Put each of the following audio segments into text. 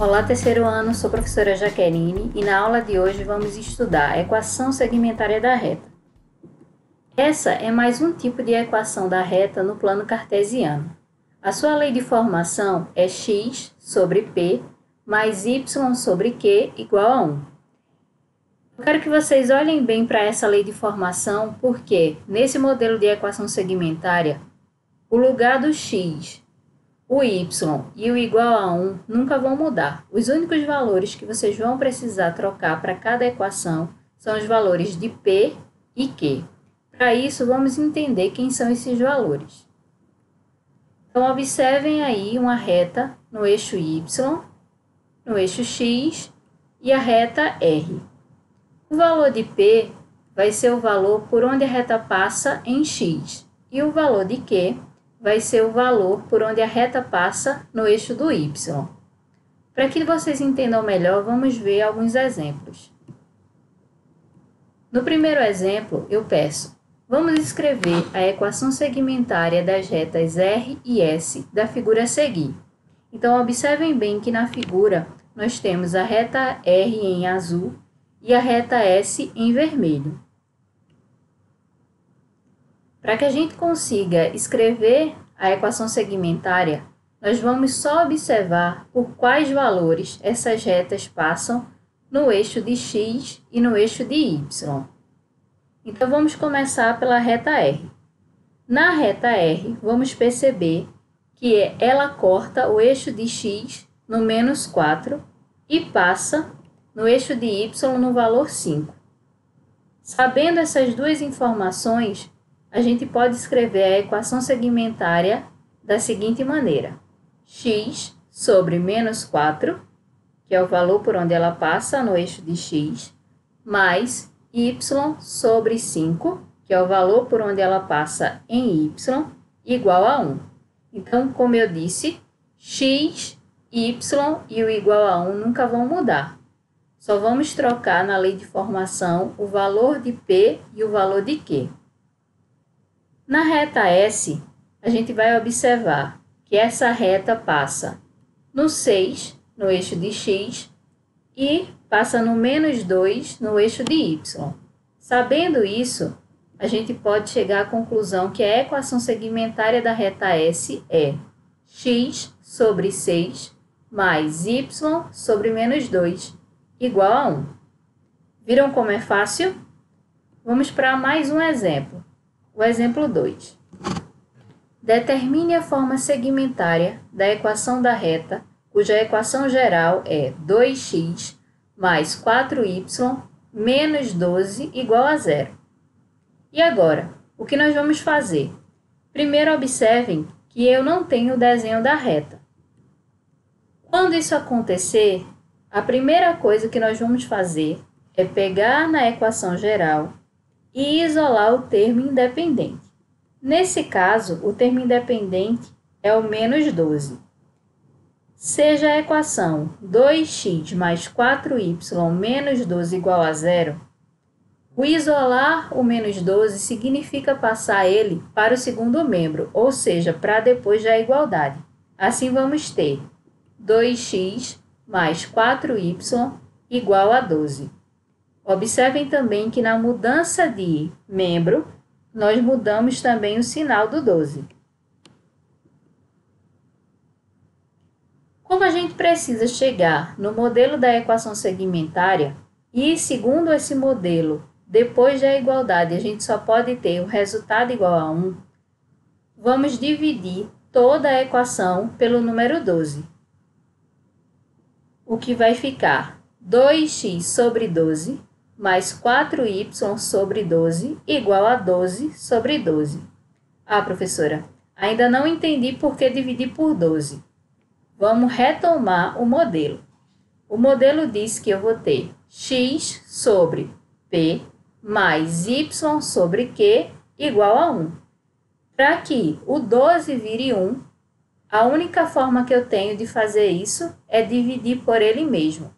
Olá, terceiro ano, sou a professora Jaqueline e na aula de hoje vamos estudar a equação segmentária da reta. Essa é mais um tipo de equação da reta no plano cartesiano. A sua lei de formação é x sobre p mais y sobre q igual a 1. Eu quero que vocês olhem bem para essa lei de formação porque, nesse modelo de equação segmentária, o lugar do x, o y e o igual a 1 nunca vão mudar. Os únicos valores que vocês vão precisar trocar para cada equação são os valores de p e q. Para isso, vamos entender quem são esses valores. Então, observem aí uma reta no eixo y, no eixo x e a reta r. O valor de p vai ser o valor por onde a reta passa em x e o valor de q vai ser o valor por onde a reta passa no eixo do y. Para que vocês entendam melhor, vamos ver alguns exemplos. No primeiro exemplo, eu peço, vamos escrever a equação segmentária das retas R e S da figura a seguir. Então, observem bem que na figura nós temos a reta R em azul e a reta S em vermelho. Para que a gente consiga escrever a equação segmentária, nós vamos só observar por quais valores essas retas passam no eixo de x e no eixo de y. Então, vamos começar pela reta R. Na reta R, vamos perceber que ela corta o eixo de x no menos 4 e passa no eixo de y no valor 5. Sabendo essas duas informações, a gente pode escrever a equação segmentária da seguinte maneira: x sobre menos 4, que é o valor por onde ela passa no eixo de x, mais y sobre 5, que é o valor por onde ela passa em y, igual a 1. Então, como eu disse, x, y e o igual a 1 nunca vão mudar. Só vamos trocar na lei de formação o valor de p e o valor de q. Na reta S, a gente vai observar que essa reta passa no 6, no eixo de x, e passa no menos 2, no eixo de y. Sabendo isso, a gente pode chegar à conclusão que a equação segmentária da reta S é x sobre 6 mais y sobre menos 2, igual a 1. Viram como é fácil? Vamos para mais um exemplo. O exemplo 2. Determine a forma segmentária da equação da reta, cuja equação geral é 2x mais 4y menos 12 igual a 0. E agora, o que nós vamos fazer? Primeiro, observem que eu não tenho o desenho da reta. Quando isso acontecer, a primeira coisa que nós vamos fazer é pegar na equação geral e isolar o termo independente. Nesse caso, o termo independente é o menos 12. Seja a equação 2x mais 4y menos 12 igual a 0, o isolar o menos 12 significa passar ele para o segundo membro, ou seja, para depois da igualdade. Assim, vamos ter 2x mais 4y igual a 12. Observem também que na mudança de membro, nós mudamos também o sinal do 12. Como a gente precisa chegar no modelo da equação segmentária, e segundo esse modelo, depois da igualdade, a gente só pode ter o resultado igual a 1, vamos dividir toda a equação pelo número 12. O que vai ficar 2x sobre 12 mais 4y sobre 12 igual a 12 sobre 12. Ah, professora, ainda não entendi por que dividir por 12. Vamos retomar o modelo. O modelo diz que eu vou ter x sobre p mais y sobre q igual a 1. Para que o 12 vire 1, a única forma que eu tenho de fazer isso é dividir por ele mesmo.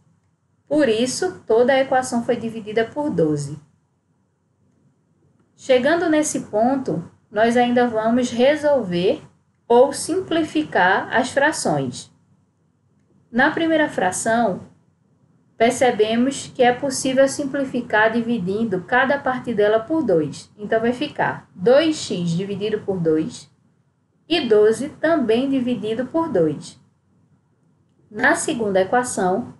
Por isso, toda a equação foi dividida por 12. Chegando nesse ponto, nós ainda vamos resolver ou simplificar as frações. Na primeira fração, percebemos que é possível simplificar dividindo cada parte dela por 2. Então, vai ficar 2x dividido por 2 e 12 também dividido por 2. Na segunda equação,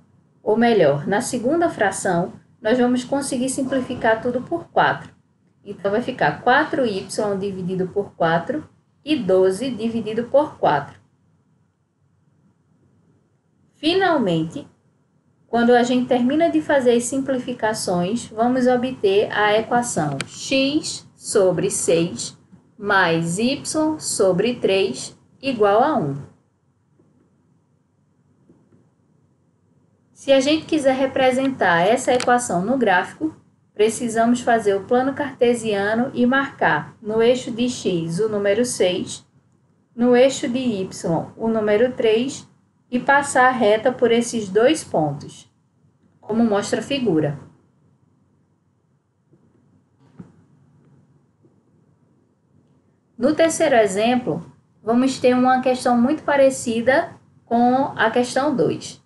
ou melhor, na segunda fração, nós vamos conseguir simplificar tudo por 4. Então, vai ficar 4y dividido por 4 e 12 dividido por 4. Finalmente, quando a gente termina de fazer as simplificações, vamos obter a equação x sobre 6 mais y sobre 3 igual a 1. Se a gente quiser representar essa equação no gráfico, precisamos fazer o plano cartesiano e marcar no eixo de x o número 6, no eixo de y o número 3 e passar a reta por esses dois pontos, como mostra a figura. No terceiro exemplo, vamos ter uma questão muito parecida com a questão 2,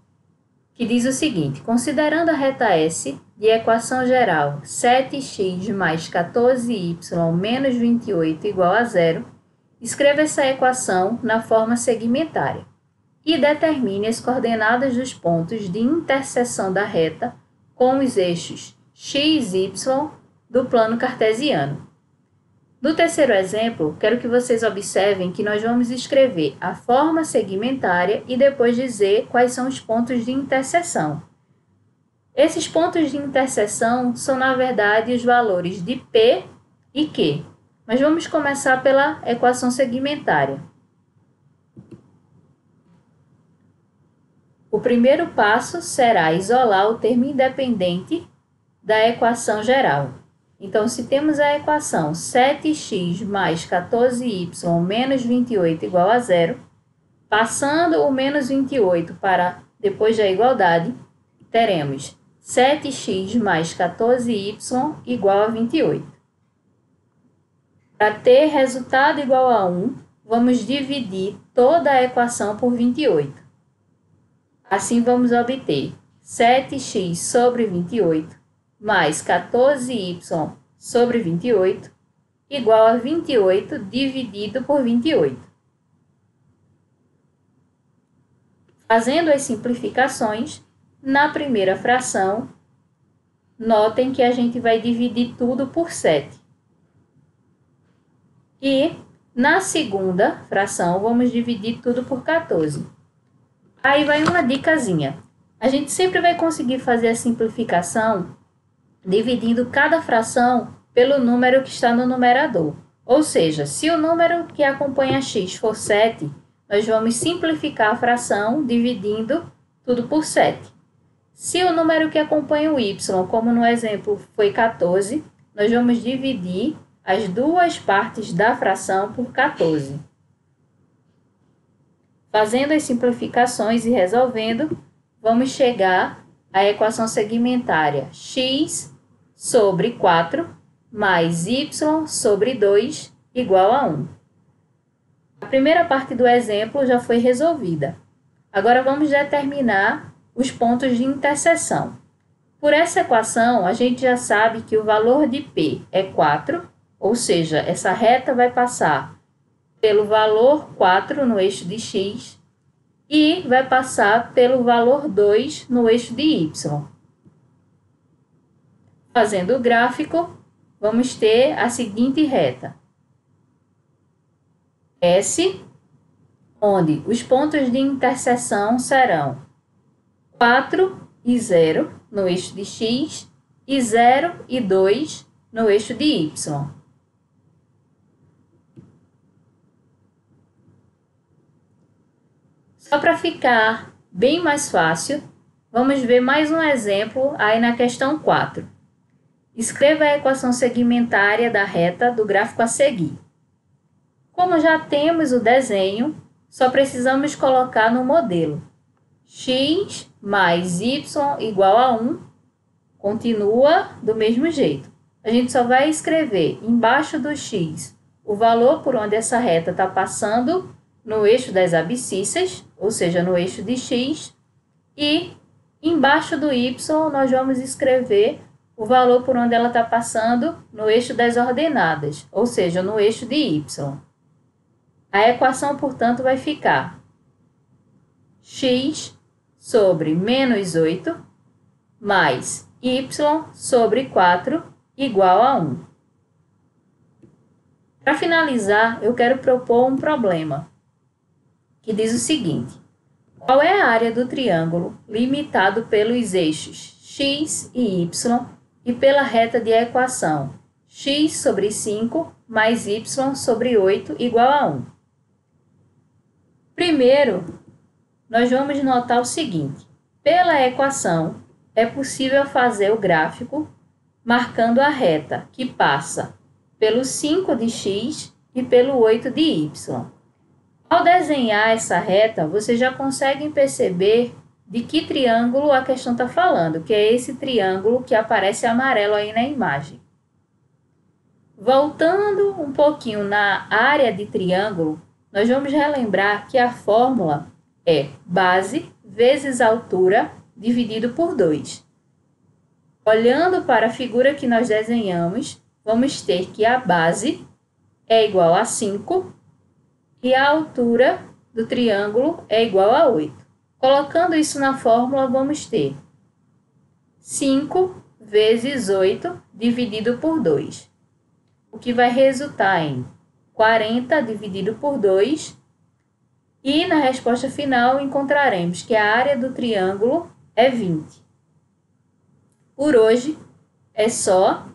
que diz o seguinte: considerando a reta S de equação geral 7x mais 14y menos 28 igual a 0, escreva essa equação na forma segmentária e determine as coordenadas dos pontos de interseção da reta com os eixos x e y do plano cartesiano. No terceiro exemplo, quero que vocês observem que nós vamos escrever a forma segmentária e depois dizer quais são os pontos de interseção. Esses pontos de interseção são, na verdade, os valores de P e Q. Mas vamos começar pela equação segmentária. O primeiro passo será isolar o termo independente da equação geral. Então, se temos a equação 7x mais 14y menos 28 igual a 0, passando o menos 28 para depois da igualdade, teremos 7x mais 14y igual a 28. Para ter resultado igual a 1, vamos dividir toda a equação por 28. Assim, vamos obter 7x sobre 28 mais 14y sobre 28 igual a 28 dividido por 28. Fazendo as simplificações, na primeira fração, notem que a gente vai dividir tudo por 7. E na segunda fração, vamos dividir tudo por 14. Aí vai uma dicasinha. A gente sempre vai conseguir fazer a simplificação dividindo cada fração pelo número que está no numerador. Ou seja, se o número que acompanha x for 7, nós vamos simplificar a fração dividindo tudo por 7. Se o número que acompanha o y, como no exemplo foi 14, nós vamos dividir as duas partes da fração por 14. Fazendo as simplificações e resolvendo, vamos chegar à equação segmentária x sobre 4 mais y sobre 2 igual a 1. A primeira parte do exemplo já foi resolvida. Agora vamos determinar os pontos de interseção. Por essa equação, a gente já sabe que o valor de P é 4, ou seja, essa reta vai passar pelo valor 4 no eixo de x e vai passar pelo valor 2 no eixo de y. Fazendo o gráfico, vamos ter a seguinte reta. S, onde os pontos de interseção serão 4 e 0 no eixo de x e 0 e 2 no eixo de y. Só para ficar bem mais fácil, vamos ver mais um exemplo aí na questão 4. Escreva a equação segmentária da reta do gráfico a seguir. Como já temos o desenho, só precisamos colocar no modelo. X mais y igual a 1 continua do mesmo jeito. A gente só vai escrever embaixo do x o valor por onde essa reta está passando no eixo das abscissas, ou seja, no eixo de x, E embaixo do y nós vamos escrever o valor por onde ela está passando no eixo das ordenadas, ou seja, no eixo de y. A equação, portanto, vai ficar x sobre menos 8 mais y sobre 4 igual a 1. Para finalizar, eu quero propor um problema que diz o seguinte: qual é a área do triângulo limitado pelos eixos x e y e pela reta de equação x sobre 5 mais y sobre 8 igual a 1? Primeiro, nós vamos notar o seguinte: pela equação, é possível fazer o gráfico marcando a reta que passa pelo 5 de x e pelo 8 de y. Ao desenhar essa reta, vocês já conseguem perceber de que triângulo a questão está falando, que é esse triângulo que aparece amarelo aí na imagem. Voltando um pouquinho na área de triângulo, nós vamos relembrar que a fórmula é base vezes altura dividido por 2. Olhando para a figura que nós desenhamos, vamos ter que a base é igual a 5 e a altura do triângulo é igual a 8. Colocando isso na fórmula, vamos ter 5 vezes 8 dividido por 2, o que vai resultar em 40 dividido por 2, e na resposta final encontraremos que a área do triângulo é 20. Por hoje é só.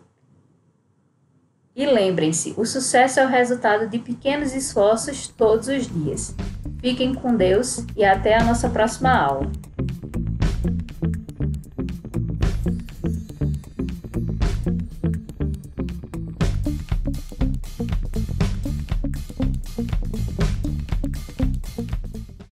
E lembrem-se, o sucesso é o resultado de pequenos esforços todos os dias. Fiquem com Deus e até a nossa próxima aula.